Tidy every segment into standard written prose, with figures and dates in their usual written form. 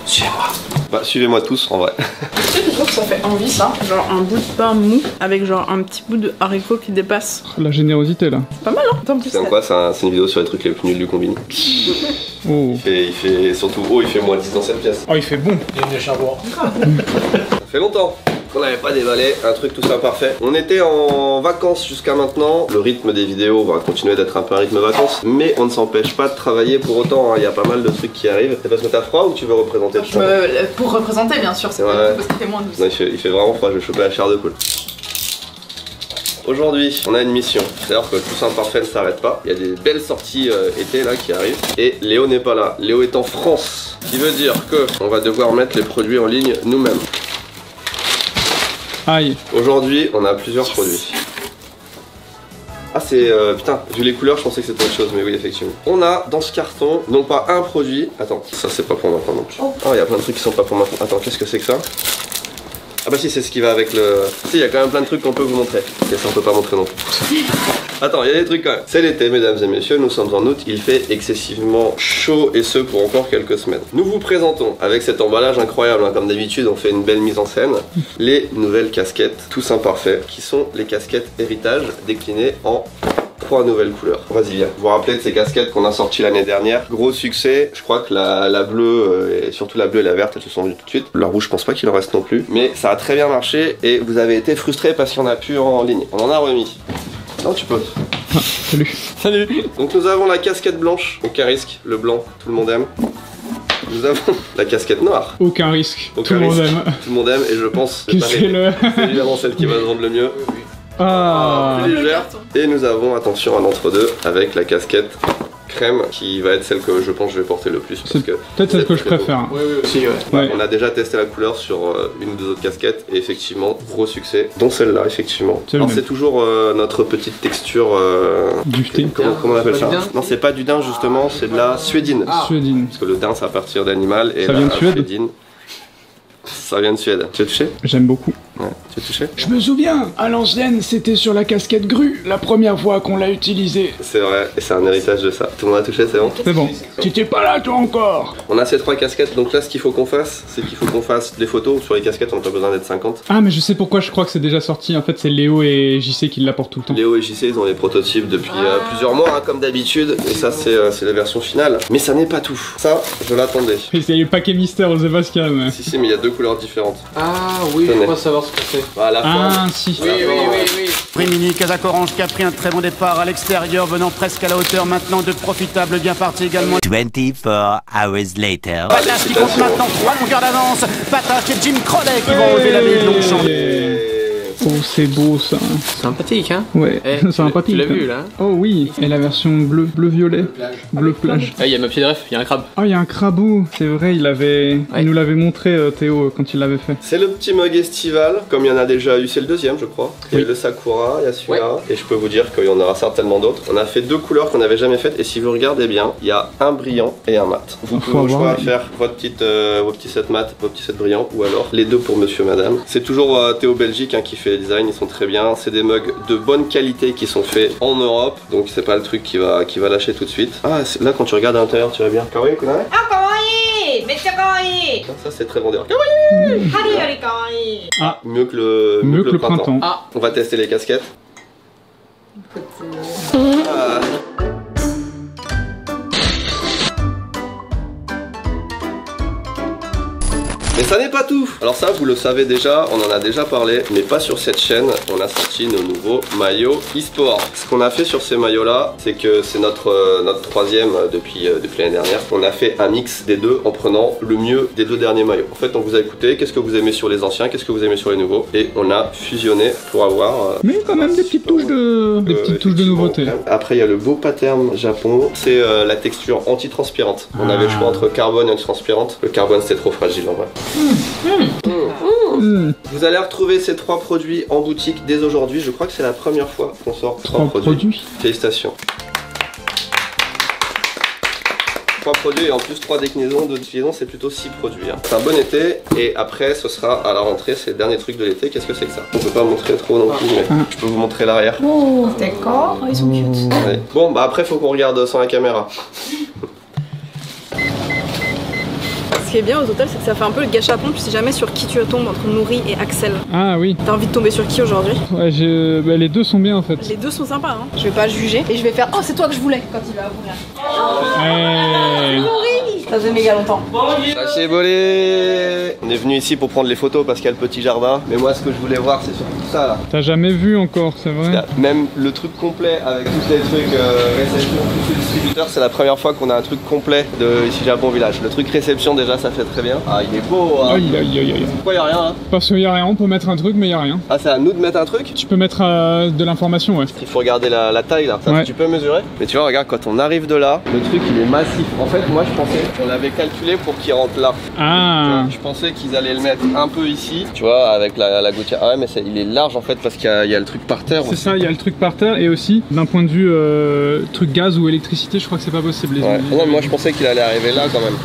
Suivez-moi. Bah suivez-moi tous en vrai. Tu sais, je trouve que ça fait envie ça. Genre un bout de pain mou avec genre un petit bout de haricot qui dépasse. La générosité là. C'est pas mal hein. Attends, en plus, C'est quoi? C'est une vidéo sur les trucs les plus nuls du combini. Oh. Il fait surtout haut, il fait moins 10 dans cette pièce. Oh, il fait bon. Il y a une charbon. Ça fait longtemps qu'on n'avait pas déballé un truc tout ça parfait. On était en vacances jusqu'à maintenant. Le rythme des vidéos va continuer d'être un peu un rythme vacances, mais on ne s'empêche pas de travailler pour autant. Il y a pas mal de trucs qui arrivent. C'est parce que t'as froid ou tu veux représenter le temps? Pour représenter bien sûr, c'est Ouais. parce qu'il fait moins 12. Non, il fait vraiment froid, je vais choper la chair de poule. Aujourd'hui, on a une mission. C'est-à-dire que tout ça parfait ne s'arrête pas. Il y a des belles sorties été là qui arrivent. Et Léo n'est pas là. Léo est en France. Ce qui veut dire que on va devoir mettre les produits en ligne nous-mêmes. Aïe. Aujourd'hui, on a plusieurs produits. Ah c'est... putain, vu les couleurs, je pensais que c'était autre chose, mais oui, effectivement. On a dans ce carton, non pas un produit... Attends, ça c'est pas pour maintenant non plus. Oh, il y a plein de trucs qui sont pas pour maintenant. Attends, qu'est-ce que c'est que ça? Ah bah si, c'est ce qui va avec le... Si, il y a quand même plein de trucs qu'on peut vous montrer. Et ça, on peut pas montrer non plus. Attends, il y a des trucs quand même. C'est l'été, mesdames et messieurs, nous sommes en août. Il fait excessivement chaud et ce pour encore quelques semaines. Nous vous présentons, avec cet emballage incroyable, hein, comme d'habitude, on fait une belle mise en scène, les nouvelles casquettes, tous imparfaits, qui sont les casquettes héritage déclinées en 3 nouvelles couleurs. Vas-y, viens. Vous vous rappelez de ces casquettes qu'on a sorties l'année dernière? Gros succès. Je crois que la bleue, et surtout la bleue et la verte, elles se sont vues tout de suite. La rouge, je pense pas qu'il en reste non plus. Mais ça a très bien marché et vous avez été frustrés parce qu'il n'y en a plus en ligne. On en a remis. Non, tu peux. Ah, salut. Salut. Donc nous avons la casquette blanche, aucun risque. Le blanc, tout le monde aime. Nous avons la casquette noire. Aucun risque. Aucun Tout le monde risque. aime. Tout le monde aime et je pense Que c'est le... c'est évidemment celle qui va se vendre le mieux. Ah. Plus légère. Et nous avons, attention, un entre-deux avec la casquette crème qui va être celle que je pense que je vais porter le plus. C'est peut-être celle que je préfère. Oui, oui, aussi, ouais. Ouais. On a déjà testé la couleur sur une ou deux autres casquettes et effectivement, gros succès, dont celle-là, effectivement. C'est le Alors même. c'est toujours notre petite texture... Duveté. Comment on appelle C'est ça? pas du daim? Non, c'est pas du daim justement, c'est de la suédine. Ah. Suédine. Parce que le daim, c'est à partir d'animal et Ça la vient de Suède? suédine, ça vient de Suède. Tu as touché? J'aime beaucoup. Ouais, tu as touché? Je me souviens, à l'ancienne, c'était sur la casquette grue, la première fois qu'on l'a utilisée. C'est vrai, et c'est un héritage de ça. Tout le monde a touché, c'est bon? C'est bon. T'étais pas là, toi encore. On a ces 3 casquettes, donc là ce qu'il faut qu'on fasse, c'est qu'il faut qu'on fasse des photos. Sur les casquettes, on n'a pas besoin d'être 50. Ah, mais je sais pourquoi je crois que c'est déjà sorti. En fait, c'est Léo et JC qui l'apportent tout le temps. Léo et JC, ils ont les prototypes depuis plusieurs mois, hein, comme d'habitude. Et ça, c'est la version finale. Mais ça n'est pas tout. Ça, je l'attendais. Et c'est le paquet mystère aux Sébastien. Mais... Si, mais il y a 2 couleurs différentes. Ah oui, je crois savoir ce que c'est. Voilà, la forme. Ah, si. Oui, oui, oui, oui. Rimini, Kazakh Orange qui a pris un très bon départ à l'extérieur, venant presque à la hauteur maintenant de Profitable, bien parti également. 24 hours later. Patache qui compte maintenant 3 longueurs d'avance. Patache et Jim Crowley qui vont enlever la ville Longchamp. Oh, c'est beau ça. Sympathique, hein? Ouais, Eh, sympathique. Tu l'as vu, là? Oh oui, et la version bleu-violet. Bleu plage. Ah, il y a ma pied de ref, il y a un crabe. Ah, il y a un crabeau. C'est vrai, il nous l'avait montré, Théo, quand il l'avait fait. C'est le petit mug estival, comme il y en a déjà eu, c'est le deuxième, je crois. Il y a Oui. le Sakura, il y a celui-là, et je peux vous dire qu'il y en aura certainement d'autres. On a fait 2 couleurs qu'on n'avait jamais faites, et si vous regardez bien, il y a un brillant et un mat. Vous Faut pouvez au avoir, choix oui. faire vos petits sets mat, vos petits sets brillants, ou alors les 2 pour monsieur, madame. C'est toujours Théo Belgique hein, qui fait les designs, ils sont très bien. C'est des mugs de bonne qualité qui sont faits en Europe, donc c'est pas le truc qui va lâcher tout de suite. Ah, là quand tu regardes à l'intérieur, tu vois bien. Kawaii, kunai? あ、かわいい。めっちゃかわいい。 Ça c'est très vendeur. Kawaii! 春よりかわいい。 Mieux que le printemps. Ah, On va tester les casquettes. Ah. Mais ça n'est pas tout. Alors ça, vous le savez déjà, on en a déjà parlé, mais pas sur cette chaîne. On a sorti nos nouveaux maillots e-sport. Ce qu'on a fait sur ces maillots-là, c'est que c'est notre troisième depuis l'année dernière. On a fait un mix des deux en prenant le mieux des 2 derniers maillots. En fait, on vous a écouté, qu'est-ce que vous aimez sur les anciens, qu'est-ce que vous aimez sur les nouveaux, et on a fusionné pour avoir... Mais quand même des petites touches de nouveauté. Après, il y a le beau pattern Japon. C'est la texture anti-transpirante. On avait le choix entre carbone et anti-transpirante. Le carbone, c'est trop fragile en vrai. Vous allez retrouver ces 3 produits en boutique dès aujourd'hui. Je crois que c'est la première fois qu'on sort 3 produits. Félicitations. 3 produits et en plus 3 déclinaisons. 2 déclinaisons, c'est plutôt 6 produits. Hein. C'est un bon été et après ce sera à la rentrée, c'est le dernier truc de l'été. Qu'est-ce que c'est que ça? On peut pas montrer trop non plus, mais je peux vous montrer l'arrière. D'accord. Ils sont cute. Ouais. Bon, bah après faut qu'on regarde sans la caméra. Ce qui est bien aux hôtels, c'est que ça fait un peu le gâchapon. Tu sais jamais sur qui tu tombes entre Nourri et Axel. Ah oui. T'as envie de tomber sur qui aujourd'hui? Ouais, les deux sont bien en fait. Les deux sont sympas, hein. Je vais pas juger et je vais faire oh c'est toi que je voulais quand il va ouvrir. Hey. Ça faisait méga longtemps. Sachez bolé. On est venu ici pour prendre les photos parce qu'il y a le petit jardin. Mais moi ce que je voulais voir c'est surtout ça là. T'as jamais vu encore, c'est vrai. Même le truc complet avec tous les trucs réception, tous les distributeurs, c'est la première fois qu'on a un truc complet de ici Japon Village. Le truc réception déjà ça fait très bien. Ah il est beau hein. Aïe aïe aïe aïe. Pourquoi y a rien là? Parce qu'il y a rien, on peut mettre un truc mais il y a rien. Ah c'est à nous de mettre un truc? Tu peux mettre de l'information, ouais. Il faut regarder la taille là, ça, Ouais. tu peux mesurer. Mais tu vois regarde quand on arrive de là, le truc il est massif. En fait moi je pensais qu'on l'avait calculé pour qu'il rentre là. Ah. Je pensais qu'ils allaient le mettre un peu ici, tu vois, avec la gouttière. Ah ouais mais il est large en fait parce qu'il y a le truc par terre C'est aussi. ça, il y a le truc par terre et aussi d'un point de vue truc gaz ou électricité, je crois que c'est pas possible. Les Ouais. Non, moi je pensais qu'il allait arriver là quand même.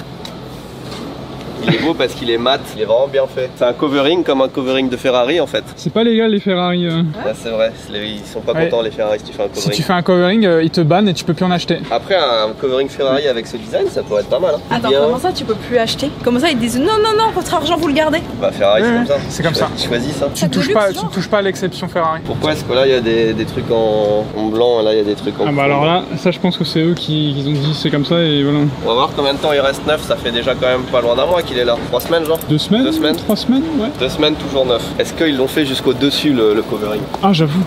Il est beau parce qu'il est mat, il est vraiment bien fait. C'est un covering comme un covering de Ferrari en fait. C'est pas légal les Ferrari. Ouais, c'est vrai, ils sont pas Ouais. contents les Ferrari si tu fais un Si covering. tu fais un covering, ils te bannent et tu peux plus en acheter. Après un covering Ferrari avec ce design ça pourrait être pas mal. Hein. Attends, Bien. comment ça tu peux plus acheter? Comment ça ils te disent non non non votre argent vous le gardez? Bah Ferrari c'est Ouais, comme ça. c'est comme ça. Tu choisis ça. Tu ne touches pas à l'exception Ferrari. Pourquoi est-ce que là il y a des trucs en blanc et là il y a des trucs en Ah bah alors là, ça je pense que c'est eux qui ont dit c'est comme ça et voilà. On va voir combien de temps il reste neuf, ça fait déjà quand même pas loin d'un mois qu'il est là. 3 semaines genre. 2 semaines 2 semaines 3 semaines, ouais. 2 semaines toujours neuf. Est-ce qu'ils l'ont fait jusqu'au dessus le covering? Ah j'avoue.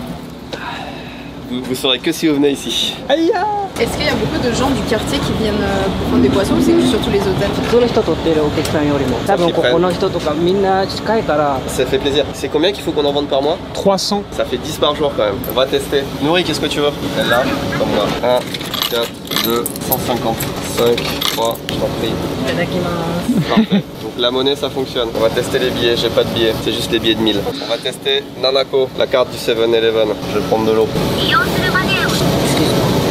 Vous saurez que si vous venez ici. Aïe. Est-ce qu'il y a beaucoup de gens du quartier qui viennent pour prendre des boissons ou c'est que surtout les hôtels? 普通の人とってるお客さんよりも多分ここの人とかみんな近いから Ça fait plaisir. C'est combien qu'il faut qu'on en vende par mois? 300. Ça fait 10 par jour quand même. On va tester. Nourri, qu'est-ce que tu veux? Celle-là, comme moi. 1, 4, 2, 150. 5, 3, je t'en prie. Parfait. Donc la monnaie ça fonctionne. On va tester les billets, j'ai pas de billets, c'est juste les billets de 1000. On va tester Nanako, la carte du 7-Eleven. Je vais prendre de l'eau.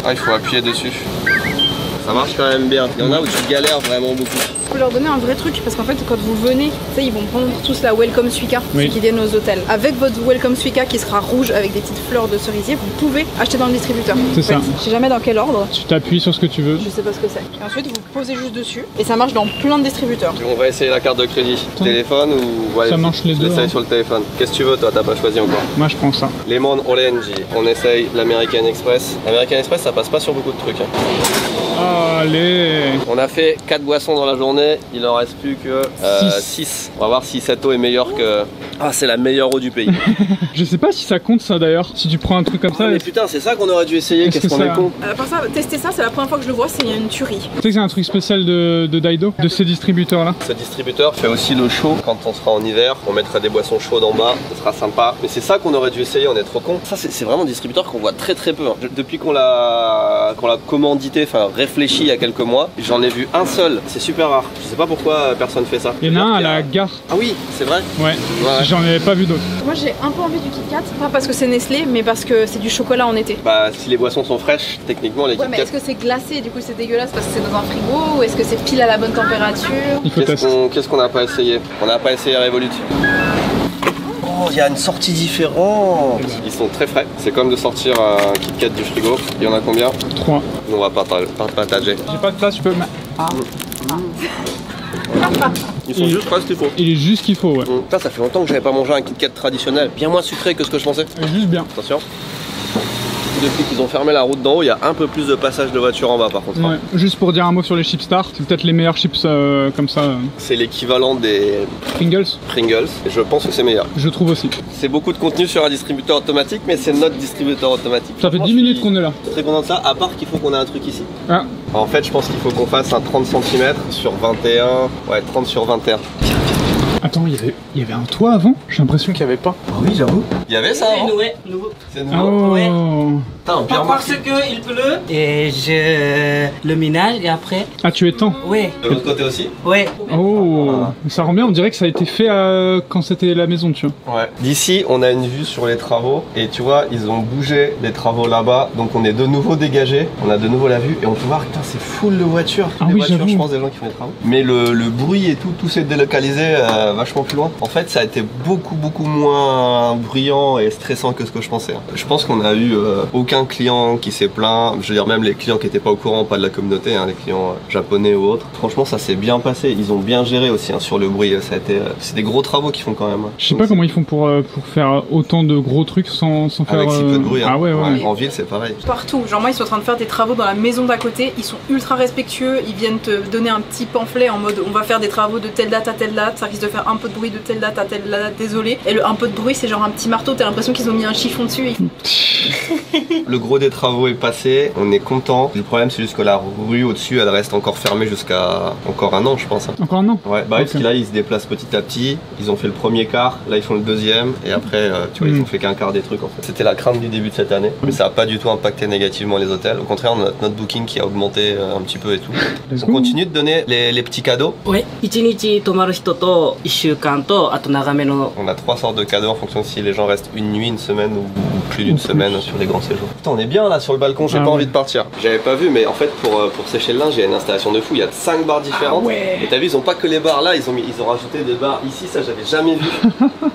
Ah il faut appuyer dessus. Ça marche quand même bien. Il y en a où tu galères vraiment beaucoup. Je peux leur donner un vrai truc parce qu'en fait quand vous venez, tu sais ils vont prendre tous la Welcome Suica Oui. qui viennent aux hôtels. Avec votre Welcome Suica qui sera rouge avec des petites fleurs de cerisier, vous pouvez acheter dans le distributeur. C'est ça. Je sais jamais dans quel ordre. Tu t'appuies sur ce que tu veux. Je sais pas ce que c'est. Et ensuite vous posez juste dessus et ça marche dans plein de distributeurs. On va essayer la carte de crédit. Attends. Téléphone ou... Ouais, Ça marche les je deux, l'essaye hein. sur le téléphone. Qu'est-ce que tu veux toi? T'as pas choisi encore. Moi je prends ça. Lemon Orange. On essaye l'American Express. L'American Express ça passe pas sur beaucoup de trucs. Hein. Allez. On a fait 4 boissons dans la journée, il en reste plus que 6. On va voir si cette eau est meilleure que... Ah c'est la meilleure eau du pays. Je sais pas si ça compte ça d'ailleurs. Si tu prends un truc comme ça, Mais putain c'est ça qu'on aurait dû essayer, Est-ce qu'est-ce que qu'on ça- est con. À part ça, tester ça, c'est la première fois que je le vois, c'est une tuerie. tu sais que c'est un truc spécial de Daido, de ces distributeurs là. Ce distributeur fait aussi le chaud quand on sera en hiver, on mettra des boissons chaudes en bas, ce sera sympa. Mais c'est ça qu'on aurait dû essayer, on est trop con. Ça c'est vraiment un distributeur qu'on voit très peu. Hein. Depuis qu'on l'a commandité, enfin réfléchi il y a quelques mois, j'en ai vu un seul, c'est super rare. Je sais pas pourquoi personne fait ça. Il y en a un à C'est-à-dire la qu'il y gare. Ah oui, c'est vrai. Ouais. Ouais. J'en avais pas vu d'autres. Moi j'ai un peu envie du Kit Kat, pas parce que c'est Nestlé, mais parce que c'est du chocolat en été. Bah si les boissons sont fraîches, techniquement les Ouais, Kit mais Kat. est-ce que c'est glacé et du coup c'est dégueulasse parce que c'est dans un frigo ou est-ce que c'est pile à la bonne température? Il faut tester. Qu'est-ce qu'on n'a pas essayé? On n'a pas essayé Revolut. Oh, il y a une sortie différente. Ils sont très frais. C'est comme de sortir un Kit Kat du frigo. Il y en a combien? 3. Nous, on va partager. J'ai pas de place, je peux. Ils sont juste presque ce qu'il faut. Il est juste qu'il faut, ouais. Putain, ça fait longtemps que j'avais pas mangé un Kit Kat traditionnel. Bien moins sucré que ce que je pensais. Il est juste bien. Attention. Depuis qu'ils ont fermé la route d'en haut, il y a un peu plus de passage de voiture en bas par contre. Ouais. Juste pour dire un mot sur les chips Star, c'est peut-être les meilleurs chips comme ça. C'est l'équivalent des Pringles, Pringles. Et je pense que c'est meilleur. je trouve aussi. C'est beaucoup de contenu sur un distributeur automatique, mais c'est notre distributeur automatique. Ça fait Franchement, 10 je minutes suis qu'on est là. très content de ça, à part qu'il faut qu'on ait un truc ici. Ah, En fait, je pense qu'il faut qu'on fasse un 30 cm sur 21. Ouais, 30 sur 21. attends, il y avait un toit avant? J'ai l'impression qu'il y avait pas. Il y avait ça avant? Ouais, nouveau. C'est nouveau. Oh. Putain, bien Parce qu'il pleut. Et je le ménage et après. Ah, tu étends. Ouais, De l'autre côté aussi? ouais. Oh, ça rend bien, on dirait que ça a été fait quand c'était la maison, tu vois. Ouais. D'ici, on a une vue sur les travaux. Et tu vois, ils ont bougé les travaux là-bas. Donc on est de nouveau dégagé. On a de nouveau la vue. Et on peut voir, putain, c'est full de voitures. Ah Les oui, voitures, j'avoue. je pense, des gens qui font les travaux. Mais le bruit et tout s'est délocalisé vachement plus loin. En fait, ça a été beaucoup moins bruyant et stressant que ce que je pensais. Je pense qu'on a eu aucun aucun client qui s'est plaint. Je veux dire, même les clients qui n'étaient pas au courant, pas de la communauté, hein, les clients japonais ou autres. Franchement, ça s'est bien passé. Ils ont bien géré aussi hein, sur le bruit. Ça a été, c'est des gros travaux qu'ils font quand même. Je sais pas comment ils font pour faire autant de gros trucs sans faire. Avec si peu de bruit. Hein. Ah ouais. En ville, c'est pareil. Partout. Genre, moi, ils sont en train de faire des travaux dans la maison d'à côté. Ils sont ultra respectueux. Ils viennent te donner un petit pamphlet en mode on va faire des travaux de telle date à telle date. Ça risque de faire un peu de bruit de telle date à telle date. Désolé. Et un peu de bruit, c'est genre un petit marteau. T'as l'impression qu'ils ont mis un chiffon dessus. Le gros des travaux est passé. On est content. Le problème, c'est juste que la rue au-dessus, elle reste encore fermée jusqu'à encore un an, je pense. Hein. Encore un an. Ouais. Bah, parce que là, ils se déplacent petit à petit. Ils ont fait le premier quart. Là, ils font le deuxième. Et après, tu vois, ils ont fait qu'un quart des trucs en fait. C'était la crainte du début de cette année. Mais ça a pas du tout impacté négativement les hôtels. Au contraire, on a notre booking qui a augmenté un petit peu et tout. On continue de donner les petits cadeaux. Oui. 1日泊まる人と1週間とあと長めの On a 3 sortes de cadeaux en fonction de si les gens restent une nuit, une semaine ou plus d'une semaine sur les grands séjours. Putain, on est bien là sur le balcon, j'ai pas envie de partir. J'avais pas vu, mais en fait pour sécher le linge, il y a une installation de fou. Il y a 5 bars différentes. Et t'as vu, ils ont pas que les bars là, ils ont rajouté des bars ici, ça j'avais jamais vu.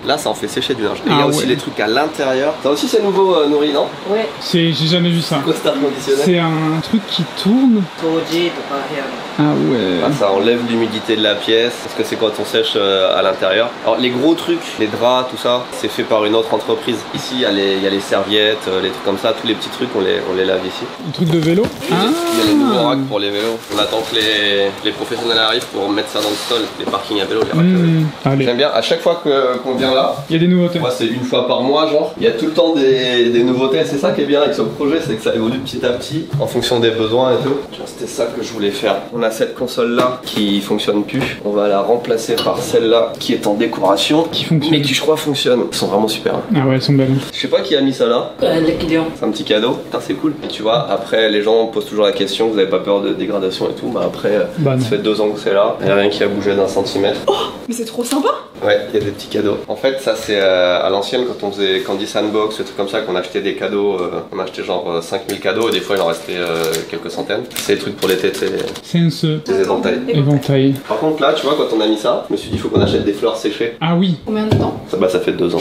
Là, ça en fait sécher du linge. Et il y a aussi les trucs à l'intérieur. Ça aussi, c'est nouveau, Nourri, non? Ouais. J'ai jamais vu ça. Costard conditionné. C'est un truc qui tourne. 掃除とか部屋の Ah ouais. Ah, ça enlève l'humidité de la pièce, parce que c'est quand on sèche à l'intérieur. Alors les gros trucs, les draps, tout ça, c'est fait par une autre entreprise. Ici, il y a les serviettes, les trucs comme ça, tous les petits trucs, on les lave ici. Un truc de vélo. Il y a les nouveaux racks pour les vélos. On attend que les professionnels arrivent pour mettre ça dans le sol, les parkings à vélo, les racks à vélo. Allez. J'aime bien, à chaque fois qu'on vient là, Il y a des nouveautés. moi c'est une fois par mois genre, il y a tout le temps des nouveautés. C'est ça qui est bien avec ce projet, c'est que ça évolue petit à petit en fonction des besoins et tout. C'était ça que je voulais faire. On a cette console là qui fonctionne plus, on va la remplacer par celle-là qui est en décoration, mais qui je crois fonctionne. Ils sont vraiment super. Ah ouais, elles sont belles. Je sais pas qui a mis ça là. レキデオン C'est un petit cadeau. Putain, c'est cool. Et tu vois, après les gens posent toujours la question, vous avez pas peur de dégradation et tout. Bah après, ça fait 2 ans que c'est là. Il y a rien qui a bougé d'un centimètre. Oh, mais c'est trop sympa. Ouais, il y a des petits cadeaux. En fait, ça c'est à l'ancienne quand on faisait Candy Sandbox, des trucs comme ça, qu'on achetait des cadeaux. On achetait genre 5000 cadeaux et des fois il en restait quelques centaines. C'est des trucs pour l'été, C'est une des éventails. éventail. Par contre là, tu vois, quand on a mis ça, je me suis dit il faut qu'on achète des fleurs séchées. Ah oui. Combien de temps? Ça fait 2 ans.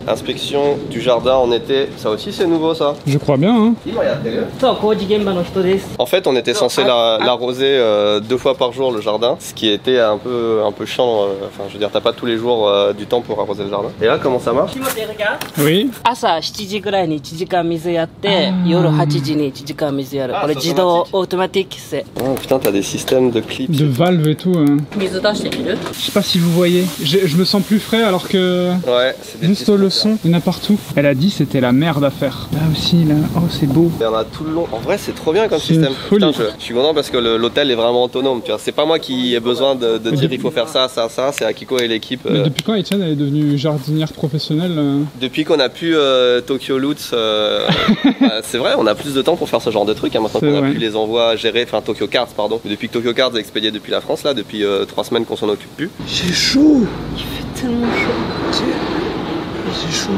Inspection du jardin en été, ça aussi c'est nouveau ça. Je crois bien, hein. そう工事現場の人です En fait, on était censé l'arroser 2 fois par jour le jardin, ce qui était un peu chiant. Enfin, je veux dire, t'as pas tous les jours du temps pour arroser le jardin. Et là, comment ça marche? Oui. 朝7時ぐらいに1時間水やって夜8時に1時間水やるこれ自動オートマティックc'est Oh putain, t'as des systèmes de clips. De valves et tout. Hein. 水出してみる? Je sais pas si vous voyez. Je me sens plus frais alors que. Ouais, c'est des Juste petits le trucs, son, il y en a partout. Elle a dit c'était la merde à faire. Là aussi, là. Oh, c'est beau. Il y en a tout le long. En vrai, c'est trop bien comme C'est une système. folie. Putain, je suis content parce que l'hôtel est vraiment autonome. Tu vois, c'est pas moi qui ai besoin de dire il faut faire ça. C'est Akiko et l'équipe. Mais depuis quand Etienne elle est devenue jardinière professionnelle Depuis qu'on a pu Tokyo Lutz, c'est vrai, on a plus de temps pour faire ce genre de trucs. Hein, maintenant C'est qu'on a vrai. pu les envois gérer, enfin Tokyo Cards, pardon. Depuis que Tokyo Cards est expédié depuis la France, là, depuis 3 semaines qu'on s'en occupe plus. J'ai chaud. Tellement chaud. C'est chaud.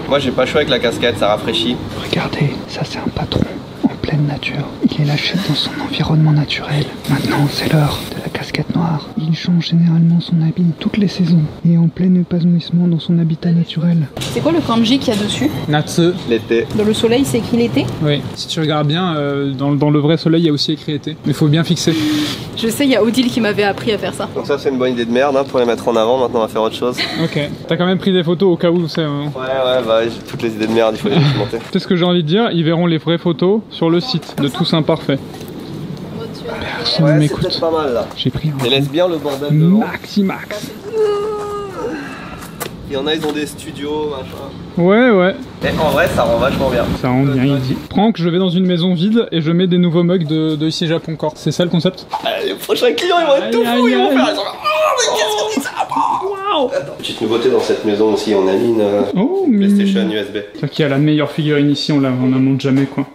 Moi, j'ai pas chaud avec la casquette, ça rafraîchit. Regardez, ça c'est un patron en pleine nature. Il est lâché dans son environnement naturel. Maintenant, c'est l'heure de la casquette noire. Il change généralement son habit toutes les saisons et est en plein épanouissement dans son habitat naturel. C'est quoi le kanji qu'il y a dessus? Natsu. L'été. Dans le soleil, c'est écrit l'été? Oui. Si tu regardes bien, dans le vrai soleil, il y a aussi écrit été. Mais il faut bien fixer. Je sais, il y a Odile qui m'avait appris à faire ça. Donc ça, c'est une bonne idée de merde hein, pour les mettre en avant. Maintenant, on va faire autre chose. Ok. T'as quand même pris des photos au cas où c'est. Ouais, bah j'ai toutes les idées de merde, il faut les documenter. C'est ce que j'ai envie de dire. Ils verront les vraies photos sur le site de Tous Imparfaits. Personne ne Ouais, c'est m'écoute. peut-être pas mal là. J'ai pris Mais un laisse bien le bordel devant. maximax. Il y en a, ils ont des studios, machin. Ouais. Mais en vrai, ça rend vachement bien. Ça rend bien, il dit. Prends que je vais dans une maison vide et je mets des nouveaux mugs de ici Japon Corp. C'est ça le concept? Les prochains clients, ils vont être tout fous, ils vont faire. Ils vont faire, oh, mais qu'est-ce que c'est ça? Waouh! Attends, petite nouveauté dans cette maison aussi, on a mis une PlayStation USB. C'est qui a la meilleure figurine ici, on la monte jamais quoi.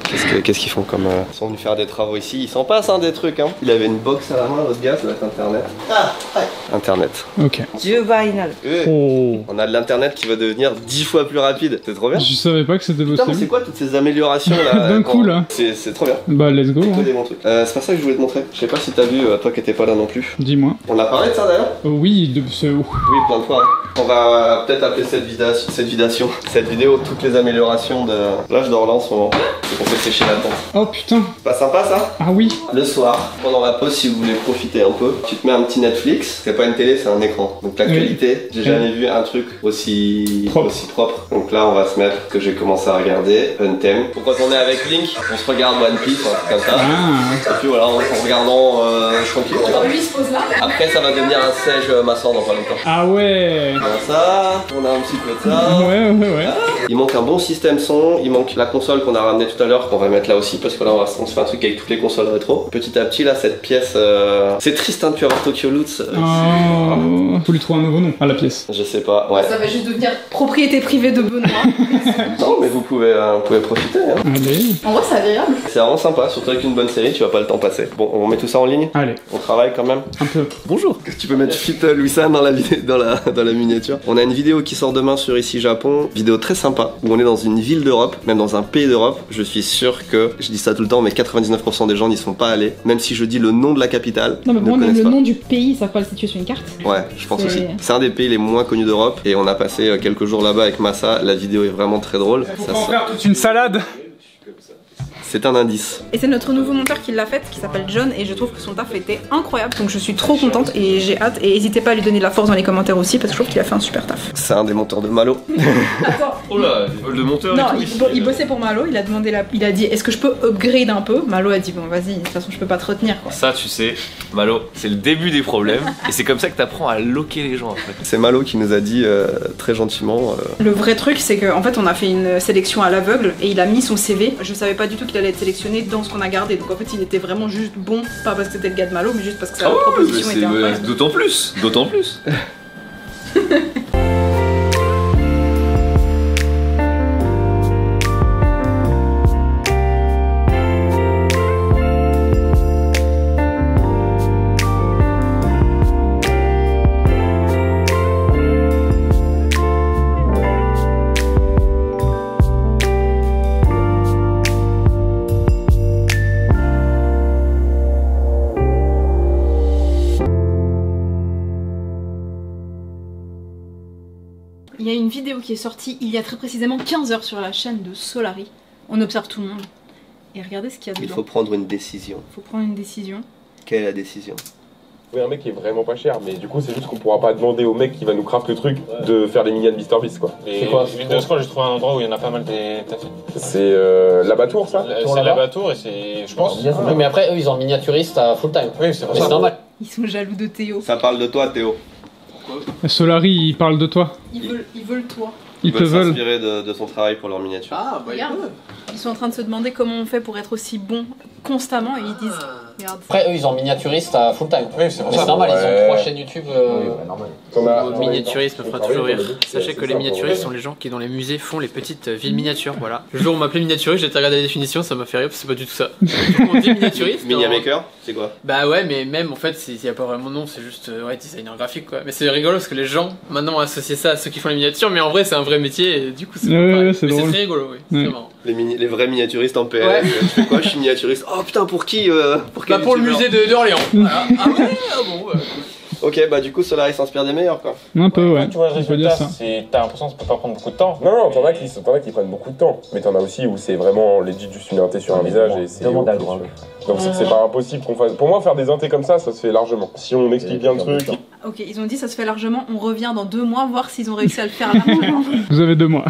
Qu'est-ce Qu'est-ce qu'ils font comme... Ils sont venus faire des travaux ici, ils s'en passent hein, des trucs hein. Il avait une box à la main, l'autre gars, ça doit être internet. Ah, ouais. Internet. Ok. 10倍になる Oh. On a de l'internet qui va devenir 10 fois plus rapide, c'est trop bien. Je savais pas que c'était Putain, mais c'est possible. quoi toutes ces améliorations là D'un coup, là. C'est trop bien. Bah, let's go. Que Hein. des bons trucs. C'est pas ça que je voulais te montrer. Je sais pas si t'as vu, toi qui étais pas là non plus. Dis-moi. On a parlé de ça d'ailleurs? Oui, Oui, plein de fois. On va peut-être appeler cette vidéo toutes les améliorations de l'âge d'Orlan en ce moment. C'est qu'on fait sécher la tente. Oh putain. C'est pas sympa ça? Ah oui. Le soir, pendant la pause, si vous voulez profiter un peu, tu te mets un petit Netflix. C'est pas une télé, c'est un écran. Donc l'actualité, j'ai jamais vu un truc aussi propre. Donc là, on va se mettre que j'ai commencé à regarder Untamed. Pourquoi on est avec Link, on se regarde One Piece, un truc comme ça. Ah. Et puis voilà, en regardant tranquille. Lui il se pose là. Après, ça va devenir un siège massant dans pas longtemps. Ah ouais. On a ça, on a un petit peu de ça. Ouais. Il manque un bon système son, il manque la console qu'on a ramenée tout à l'heure, qu'on va mettre là aussi, parce que là on se fait un truc avec toutes les consoles rétro. Petit à petit, là, cette pièce. C'est triste hein, de plus avoir Tokyo Lutz. Oh. Faut lui trouver un nouveau nom à la pièce. Je sais pas, ouais. Ça va juste devenir propriété privée de Benoît. Non, mais vous pouvez profiter. Hein. Allez. En vrai, c'est agréable. C'est vraiment sympa, surtout avec une bonne série, tu vas pas le temps passer. Bon, on met tout ça en ligne. Allez. On travaille quand même. Un peu. Bonjour. Tu peux mettre Fit Louis-San dans la miniature. On a une vidéo qui sort demain sur Ici Japon, vidéo très sympa où on est dans une ville d'Europe, même dans un pays d'Europe. Je suis sûr que, je dis ça tout le temps, mais 99% des gens n'y sont pas allés. Même si je dis le nom de la capitale. Non, mais ne bon, même connaissent le pas. nom du pays, ils savent pas le situer sur une carte. Ouais, je pense C'est- aussi. C'est un des pays les moins connus d'Europe et on a passé quelques jours là-bas avec Massa. La vidéo est vraiment très drôle. Ça, toute une salade. c'est un indice. Et c'est notre nouveau monteur qui l'a fait, qui s'appelle John, et je trouve que son taf était incroyable, donc je suis trop contente et j'ai hâte. Et n'hésitez pas à lui donner de la force dans les commentaires aussi, parce que je trouve qu'il a fait un super taf. C'est un des monteurs de Malo. Attends. Oh là, le monteur Non, il bossait pour Malo, il a demandé il a dit est-ce que je peux upgrade un peu. Malo a dit bon vas-y, de toute façon je peux pas te retenir quoi. Ça, tu sais, Malo, c'est le début des problèmes. Et c'est comme ça que t'apprends à loquer les gens en fait. C'est Malo qui nous a dit très gentiment. Le vrai truc c'est qu'en fait on a fait une sélection à l'aveugle et il a mis son CV. Je savais pas du tout qu'il allait être sélectionné dans ce qu'on a gardé, donc en fait il était vraiment juste bon, pas parce que c'était le gars de Malo, mais juste parce que sa proposition était incroyable. D'autant plus. Il y a une vidéo qui est sortie il y a très précisément 15 heures sur la chaîne de Solari. On observe tout le monde. Et regardez ce qu'il y a dedans. Il faut prendre une décision. Faut prendre une décision. Quelle est la décision? Oui, un mec qui est vraiment pas cher, mais du coup, c'est juste qu'on pourra pas demander au mec qui va nous craft le truc de faire les minions Mister Beast quoi. C'est quoi? Je crois que j'ai trouvé un endroit où il y en a pas mal des tafés. C'est l'abattoir ça? C'est l'abattoir et c'est. Je pense. Oui, mais après, eux, ils ont un miniaturiste à full time. Oui, c'est pour Mais ça. c'est normal. Ils sont jaloux de Théo. Ça parle de toi, Théo. Solari, il parle de toi. Ils veulent toi. Ils te veulent. s'inspirer de son travail pour leur miniature. Ah, bah, Regarde. Ils sont en train de se demander comment on fait pour être aussi bon constamment et ils disent regarde. Après, eux, ils ont un miniaturiste à full time. Oui, c'est pour Mais ça. c'est normal, ils Ouais. ont 3 chaînes YouTube. Le miniaturisme me fera toujours rire. Sachez que les miniaturistes sont les gens qui dans les musées font les petites villes miniatures, voilà. Le jour où on m'appelait miniaturiste, j'ai été regarder la définition, ça m'a fait rire parce que c'est pas du tout ça. Du coup, on dit miniaturiste. Miniamaker, c'est quoi? Bah ouais, mais même en fait, il y a pas vraiment de nom, c'est juste ouais, designer graphique quoi. Mais c'est rigolo parce que les gens maintenant associent ça à ceux qui font les miniatures, mais en vrai c'est un vrai métier et du coup c'est Ouais, pas pareil. ouais, c'est Mais drôle. c'est très rigolo, oui. C'est Ouais. marrant. Les vrais miniaturistes en PLS. Ouais. Tu fais quoi? Je suis miniaturiste. Oh putain, pour qui Bah quel pour le youtubeur musée d'Orléans. Voilà. Ah ouais, ah bon. Ouais. Ok, bah du coup, Solari s'inspire des meilleurs quoi. Un peu, ouais. Tu vois, le On peut dire résultat, ça. c'est. T'as l'impression que ça peut pas prendre beaucoup de temps. Non, t'en as qui prennent beaucoup de temps. Mais t'en as aussi où c'est vraiment legit juste une inté sur un visage et c'est. Donc c'est pas impossible qu'on fasse. Pour moi, faire des intés comme ça se fait largement. Si on explique bien le truc. Ok, ils ont dit ça se fait largement, on revient dans 2 mois voir s'ils ont réussi à le faire largement. Vous avez 2 mois.